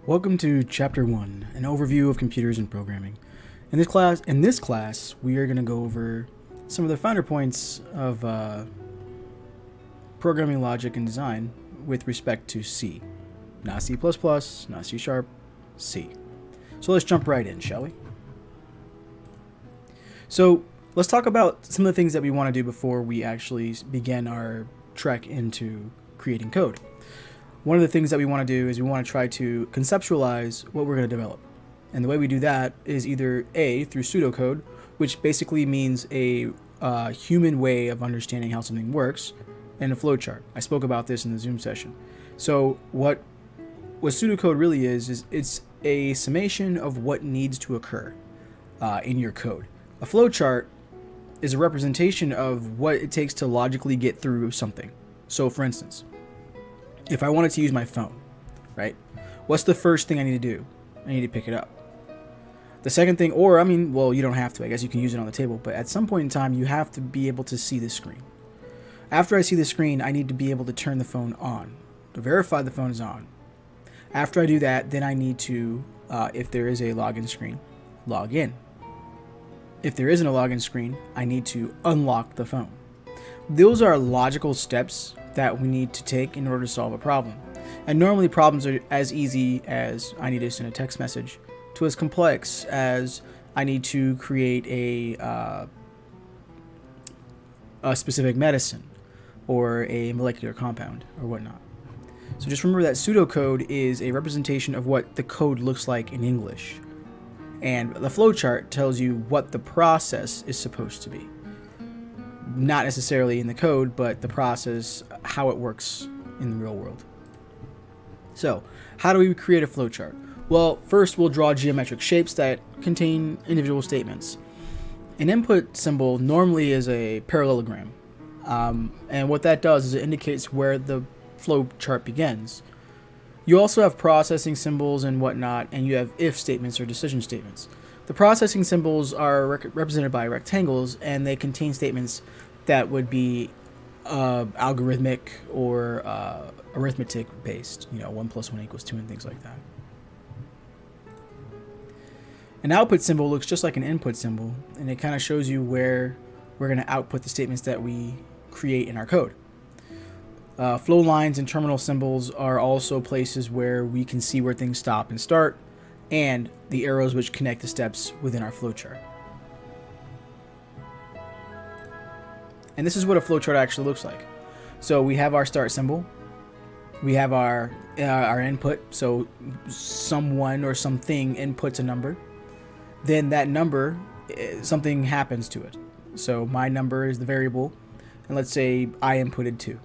Welcome to Chapter 1, an overview of computers and programming. In this class, we are going to go over some of the finer points of programming logic and design with respect to C. Not C++, not C#, C. So let's jump right in, shall we? So let's talk about some of the things that we want to do before we actually begin our trek into creating code. One of the things that we want to do is we want to try to conceptualize what we're going to develop. And the way we do that is either A, through pseudocode, which basically means a human way of understanding how something works, and a flowchart. I spoke about this in the Zoom session. So what pseudocode really is it's a summation of what needs to occur in your code. A flowchart is a representation of what it takes to logically get through something. So for instance, if I wanted to use my phone, right? What's the first thing I need to do? I need to pick it up. The second thing, you don't have to. I guess you can use it on the table, but at some point in time, you have to be able to see the screen. After I see the screen, I need to be able to turn the phone on, to verify the phone is on. After I do that, then I need to, if there is a login screen, log in. If there isn't a login screen, I need to unlock the phone. Those are logical steps that we need to take in order to solve a problem. And normally problems are as easy as I need to send a text message to as complex as I need to create a specific medicine or a molecular compound or whatnot. So just remember that pseudocode is a representation of what the code looks like in English. And the flowchart tells you what the process is supposed to be. Not necessarily in the code, but the process, how it works in the real world. So, how do we create a flowchart? Well, first we'll draw geometric shapes that contain individual statements. An input symbol normally is a parallelogram. And what that does is it indicates where the flowchart begins. You also have processing symbols and whatnot, and you have if statements or decision statements. The processing symbols are represented by rectangles, and they contain statements that would be algorithmic or arithmetic based, 1 plus 1 equals 2 and things like that. An output symbol looks just like an input symbol, and it kind of shows you where we're going to output the statements that we create in our code. Flow lines and terminal symbols are also places where we can see where things stop and start, and the arrows which connect the steps within our flowchart. And this is what a flowchart actually looks like. So we have our start symbol, we have our input, so someone or something inputs a number, then that number, something happens to it. So my number is the variable, and let's say I inputted 2.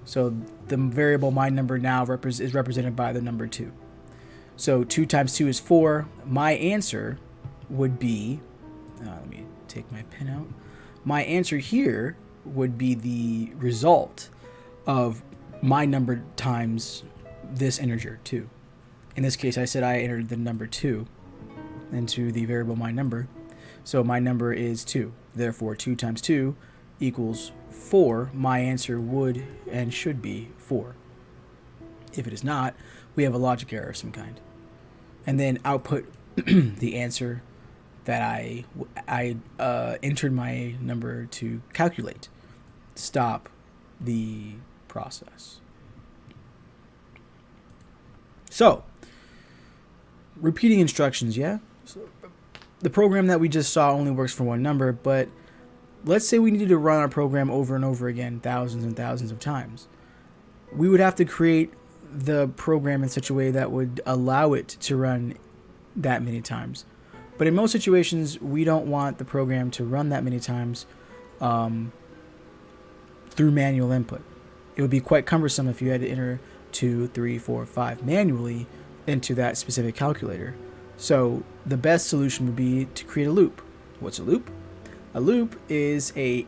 So the variable my number now is represented by the number 2. So 2 times 2 is 4. My answer would be, let me take my pen out. My answer here would be the result of my number times this integer 2. In this case, I said I entered the number 2 into the variable my number. So my number is 2. Therefore, 2 times 2 equals 4. My answer would and should be 4. If it is not, we have a logic error of some kind. And then output the answer that I entered my number to calculate. Stop the process. So, repeating instructions, yeah? So, the program that we just saw only works for one number, but let's say we needed to run our program over and over again, thousands and thousands of times. We would have to create the program in such a way that would allow it to run that many times. But in most situations, we don't want the program to run that many times through manual input. It would be quite cumbersome if you had to enter 2, 3, 4, 5 manually into that specific calculator. So the best solution would be to create a loop. What's a loop? A loop is a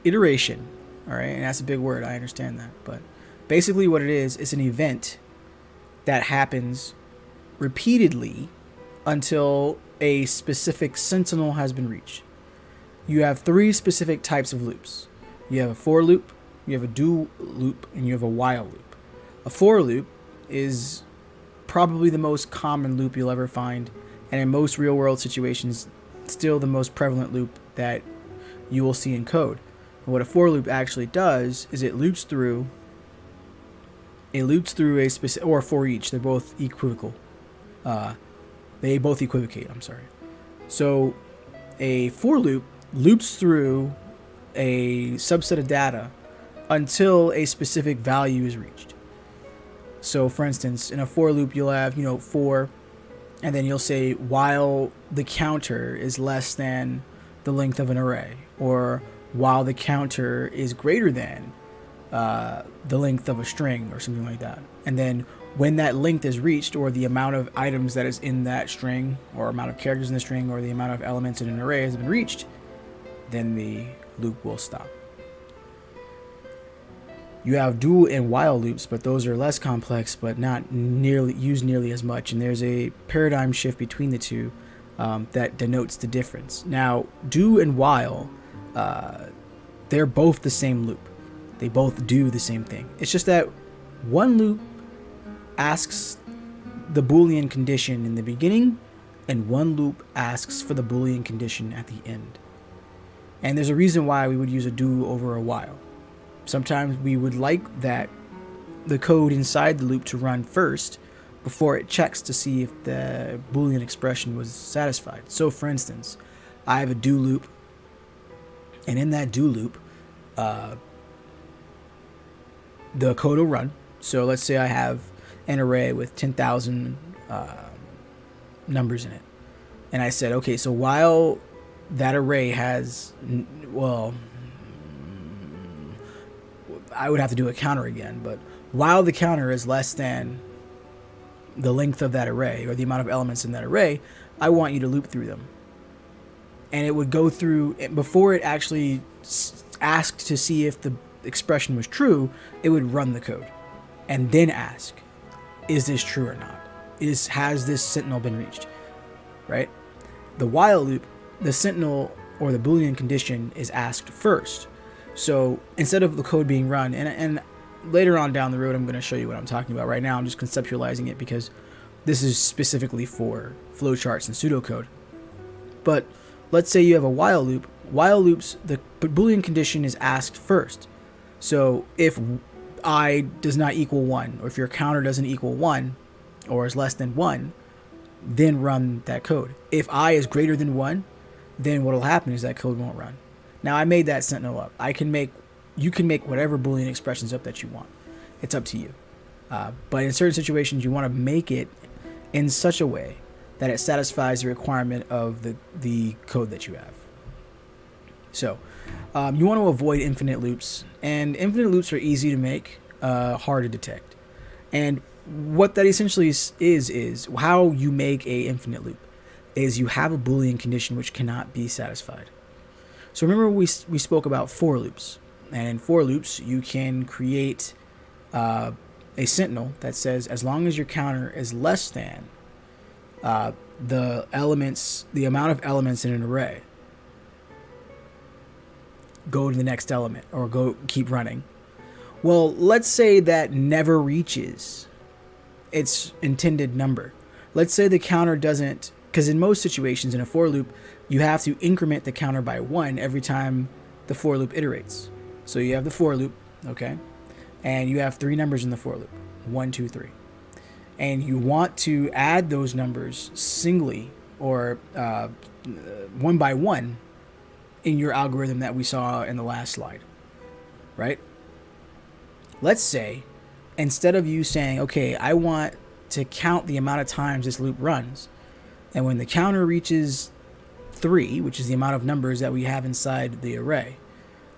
iteration, all right? And that's a big word, I understand that. But basically what it is an event that happens repeatedly until a specific sentinel has been reached. You have 3 specific types of loops. You have a for loop, you have a do loop, and you have a while loop. A for loop is probably the most common loop you'll ever find, and in most real world situations, still the most prevalent loop that you will see in code. And what a for loop actually does is it loops through a specific, or for each, they're both equivocal. They both equivocate, I'm sorry. So a for loop loops through a subset of data until a specific value is reached. So for instance, in a for loop, you'll have, for, and then you'll say while the counter is less than the length of an array, or while the counter is greater than the length of a string, or something like that. And then when that length is reached, or the amount of items that is in that string, or amount of characters in the string, or the amount of elements in an array has been reached, then the loop will stop. You have do and while loops, but those are less complex, but not used nearly as much. And there's a paradigm shift between the two that denotes the difference. Now, do and while, they're both the same loop. They both do the same thing. It's just that one loop asks the Boolean condition in the beginning, and one loop asks for the Boolean condition at the end. And there's a reason why we would use a do over a while. Sometimes we would like that the code inside the loop to run first before it checks to see if the Boolean expression was satisfied. So for instance, I have a do loop, and in that do loop, the code will run. So let's say I have an array with 10,000 numbers in it. And I said, okay, so while that array has, well, I would have to do a counter again, but while the counter is less than the length of that array, or the amount of elements in that array, I want you to loop through them. And it would go through, before it actually asked to see if the expression was true, it would run the code and then ask, is this true or not? Has this sentinel been reached? Right? The while loop, the sentinel or the Boolean condition is asked first. So instead of the code being run, and later on down the road, I'm going to show you what I'm talking about. Right now, I'm just conceptualizing it because this is specifically for flowcharts and pseudocode. But let's say you have a while loop. While loops, the Boolean condition is asked first. So if I does not equal 1, or if your counter doesn't equal 1, or is less than 1, then run that code. If I is greater than 1, then what will happen is that code won't run. Now, I made that sentinel up. You can make whatever Boolean expressions up that you want. It's up to you. But in certain situations, you want to make it in such a way that it satisfies the requirement of the code that you have. So you want to avoid infinite loops, and infinite loops are easy to make, hard to detect. And what that essentially is how you make a infinite loop is you have a Boolean condition which cannot be satisfied. So remember we spoke about for loops, and in for loops you can create a sentinel that says as long as your counter is less than the amount of elements in an array, go to the next element, or keep running. Well, let's say that never reaches its intended number. Let's say the counter doesn't, because in most situations in a for loop, you have to increment the counter by 1 every time the for loop iterates. So you have the for loop, okay? And you have 3 numbers in the for loop, 1, 2, 3. And you want to add those numbers singly, or one by one, in your algorithm that we saw in the last slide, right? Let's say, instead of you saying, okay, I want to count the amount of times this loop runs, and when the counter reaches 3, which is the amount of numbers that we have inside the array,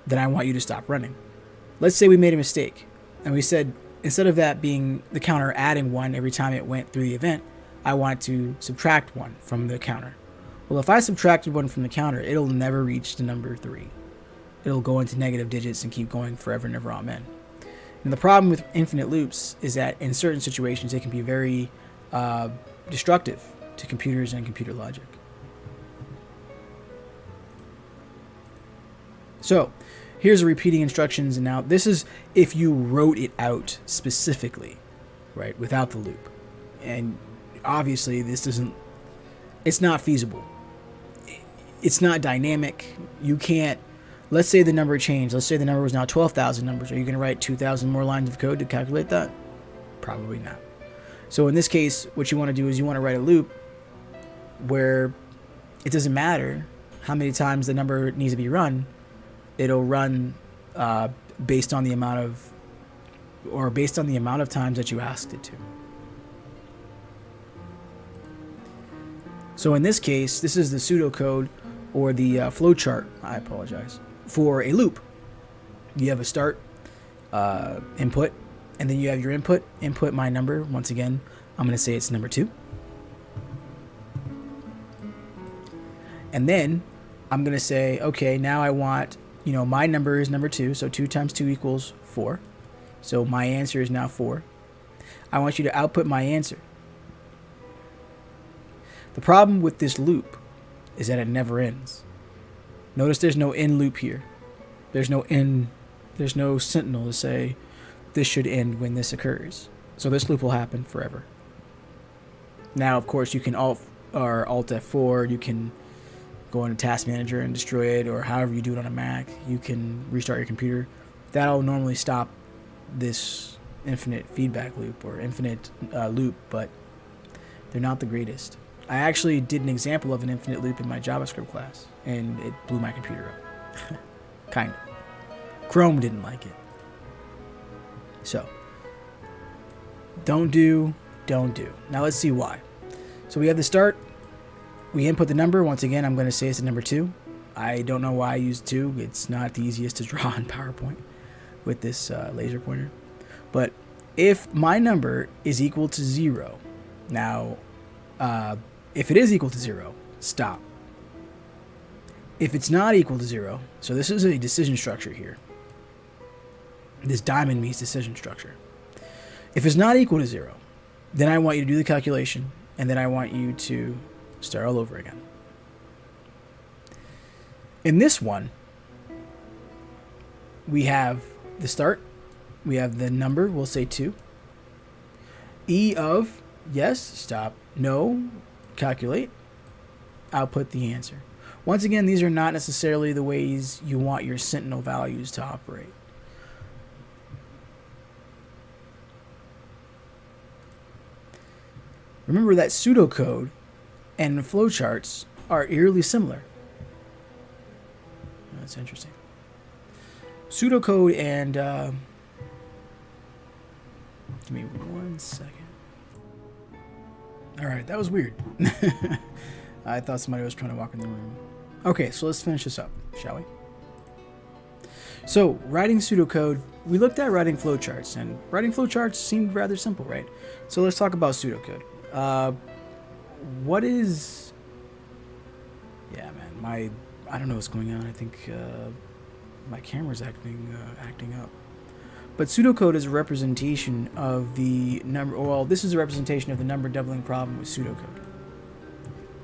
then I want you to stop running. Let's say we made a mistake, and we said, instead of that being the counter adding 1 every time it went through the event, I want to subtract 1 from the counter. Well, if I subtracted 1 from the counter, it'll never reach the number 3. It'll go into negative digits and keep going forever and ever, amen. And the problem with infinite loops is that in certain situations, they can be very destructive to computers and computer logic. So here's the repeating instructions. And now this is if you wrote it out specifically, right, without the loop. And obviously this doesn't, it's not feasible. It's not dynamic. You can't, let's say the number changed. Let's say the number was now 12,000 numbers. Are you going to write 2,000 more lines of code to calculate that? Probably not. So in this case, what you want to do is you want to write a loop where it doesn't matter how many times the number needs to be run. It'll run based on the amount of times that you asked it to. So in this case, this is the pseudocode or the flowchart, I apologize, for a loop. You have a start, input, and then you have your input my number. Once again, I'm going to say it's number 2. And then I'm going to say, okay, now I want, my number is number 2. So 2 times 2 equals 4. So my answer is now 4. I want you to output my answer. The problem with this loop is that it never ends. Notice there's no end loop here. There's no sentinel to say this should end when this occurs. So this loop will happen forever. Now, of course, you can Alt F4, you can go into Task Manager and destroy it, or however you do it on a Mac. You can restart your computer. That'll normally stop this infinite feedback loop or infinite loop, but they're not the greatest. I actually did an example of an infinite loop in my JavaScript class, and it blew my computer up. Kind of. Chrome didn't like it. So, don't do. Now let's see why. So we have the start. We input the number. Once again, I'm going to say it's the number 2. I don't know why I used 2. It's not the easiest to draw in PowerPoint with this laser pointer. But if my number is equal to 0, now, if it is equal to 0, stop. If it's not equal to 0, so this is a decision structure here. This diamond means decision structure. If it's not equal to 0, then I want you to do the calculation, and then I want you to start all over again. In this one, we have the start, we have the number, we'll say 2. E of, yes, stop, no, calculate, output the answer. Once again, these are not necessarily the ways you want your sentinel values to operate. Remember that pseudocode and flowcharts are eerily similar. That's interesting. Pseudocode and give me 1 second. All right, that was weird. I thought somebody was trying to walk in the room. Okay, so let's finish this up, shall we? So, writing pseudocode, we looked at writing flowcharts, and writing flowcharts seemed rather simple, right? So let's talk about pseudocode. What is... Yeah, man, I don't know what's going on. I think my camera's acting up. But pseudocode is a representation of the number... Well, this is a representation of the number doubling problem with pseudocode.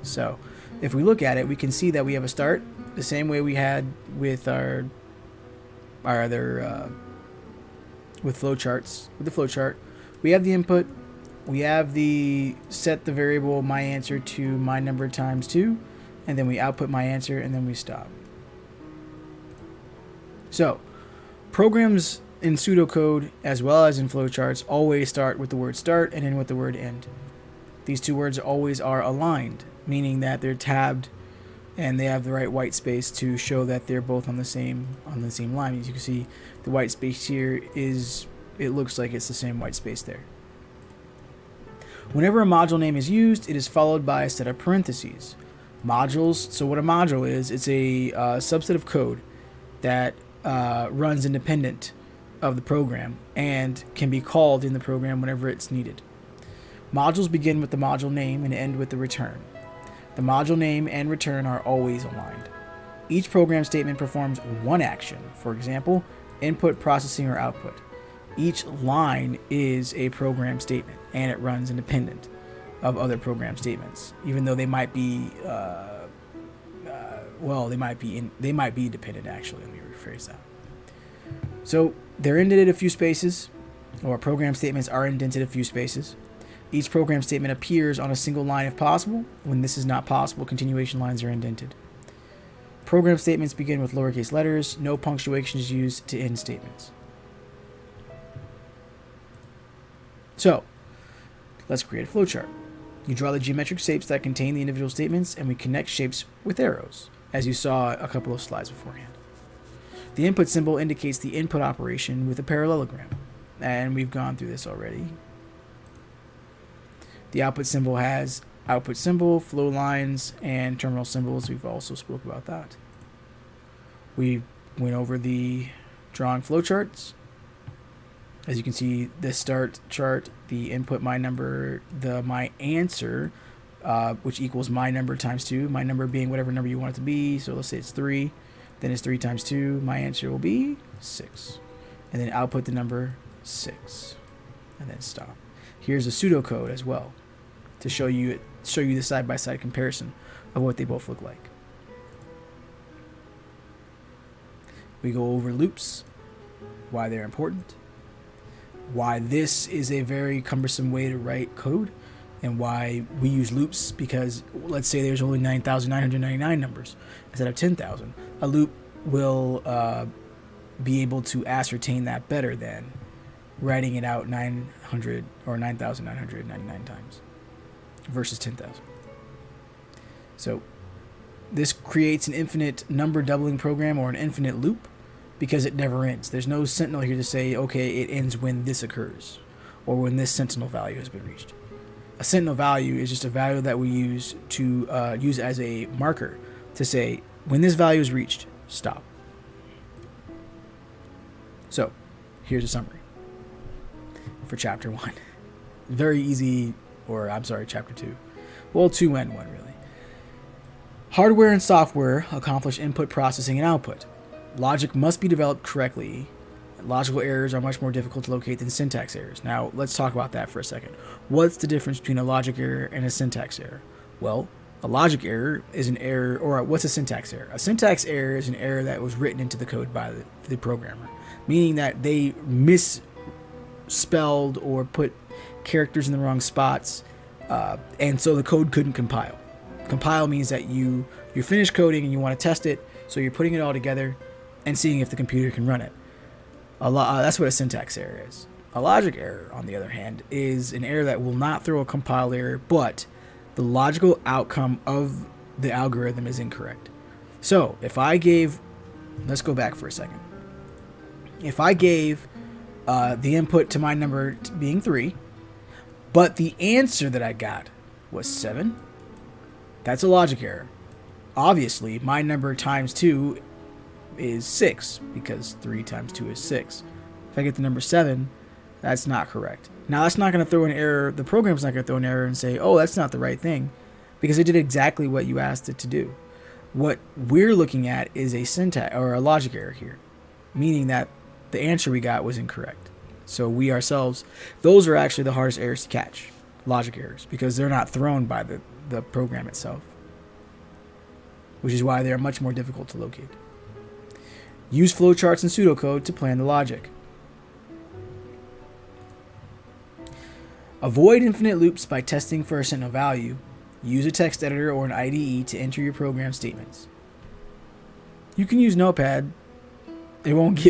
So, if we look at it, we can see that we have a start, the same way we had with our other... with flowcharts. With the flowchart, we have the input, we have the set the variable my answer to my number times 2, and then we output my answer, and then we stop. So, programs in pseudocode as well as in flowcharts always start with the word start and end with the word end. These two words always are aligned, meaning that they're tabbed and they have the right white space to show that they're both on the same line. As you can see, the white space here it looks like it's the same white space there. Whenever a module name is used, it is followed by a set of parentheses. Modules, so what a module is, it's a subset of code that runs independent of the program and can be called in the program whenever it's needed. Modules begin with the module name and end with the return. The module name and return are always aligned. Each program statement performs one action, for example, input, processing, or output. Each line is a program statement, and it runs independent of other program statements, even though they might be, they might be dependent. Actually, let me rephrase that. So they're indented a few spaces, or program statements are indented a few spaces. Each program statement appears on a single line if possible. When this is not possible, continuation lines are indented. Program statements begin with lowercase letters. No punctuation is used to end statements. So, let's create a flowchart. You draw the geometric shapes that contain the individual statements, and we connect shapes with arrows, as you saw a couple of slides beforehand. The input symbol indicates the input operation with a parallelogram, and we've gone through this already. The output symbol has output symbol, flow lines, and terminal symbols. We've also spoke about that. We went over the drawing flowcharts. As you can see, the start chart, the input my number, the my answer, which equals my number times 2. My number being whatever number you want it to be. So let's say it's 3. Then it's 3 times 2. My answer will be 6. And then output the number 6. And then stop. Here's a pseudocode as well to show you the side-by-side comparison of what they both look like. We go over loops, why they're important, why this is a very cumbersome way to write code, and why we use loops, because let's say there's only 9,999 numbers instead of 10,000. A loop will be able to ascertain that better than writing it out 900 or 9,999 times versus 10,000. So this creates an infinite number doubling program, or an infinite loop, because it never ends. There's no sentinel here to say, okay, it ends when this occurs, or when this sentinel value has been reached. A sentinel value is just a value that we use to use as a marker to say, when this value is reached, stop. So here's a summary for chapter 1. Very easy, or I'm sorry, chapter 2. Well, 2 and 1 really. Hardware and software accomplish input, processing, and output. Logic must be developed correctly. Logical errors are much more difficult to locate than syntax errors. Now, let's talk about that for a second. What's the difference between a logic error and a syntax error? Well, a logic error is an error, or what's a syntax error? A syntax error is an error that was written into the code by the programmer, meaning that they misspelled or put characters in the wrong spots, and so the code couldn't compile. Compile means that you're finished coding and you want to test it, so you're putting it all together and seeing if the computer can run it. That's what a syntax error is. A logic error, on the other hand, is an error that will not throw a compile error, but the logical outcome of the algorithm is incorrect. So if I gave, let's go back for a second. If I gave the input to my number being 3, but the answer that I got was 7, that's a logic error. Obviously, my number times 2 is 6, because 3 times 2 is 6. If I get the number 7, that's not correct. Now, that's not going to throw an error. The program's not going to throw an error and say, oh, that's not the right thing, because it did exactly what you asked it to do. What we're looking at is a syntax or a logic error here, meaning that the answer we got was incorrect. So we ourselves, those are actually the hardest errors to catch, logic errors, because they're not thrown by the program itself, which is why they're much more difficult to locate. Use flowcharts and pseudocode to plan the logic. Avoid infinite loops by testing for a sentinel value. Use a text editor or an IDE to enter your program statements. You can use Notepad. It won't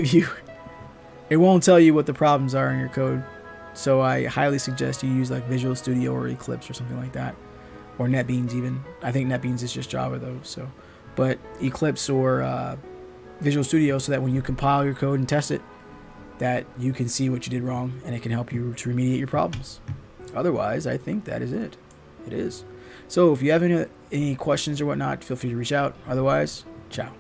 tell you what the problems are in your code. So I highly suggest you use like Visual Studio or Eclipse or something like that. Or NetBeans even. I think NetBeans is just Java though. But Eclipse or Visual Studio, so that when you compile your code and test it, that you can see what you did wrong and it can help you to remediate your problems. Otherwise, I think that is it. It is. So if you have any questions or whatnot, feel free to reach out. Otherwise, ciao.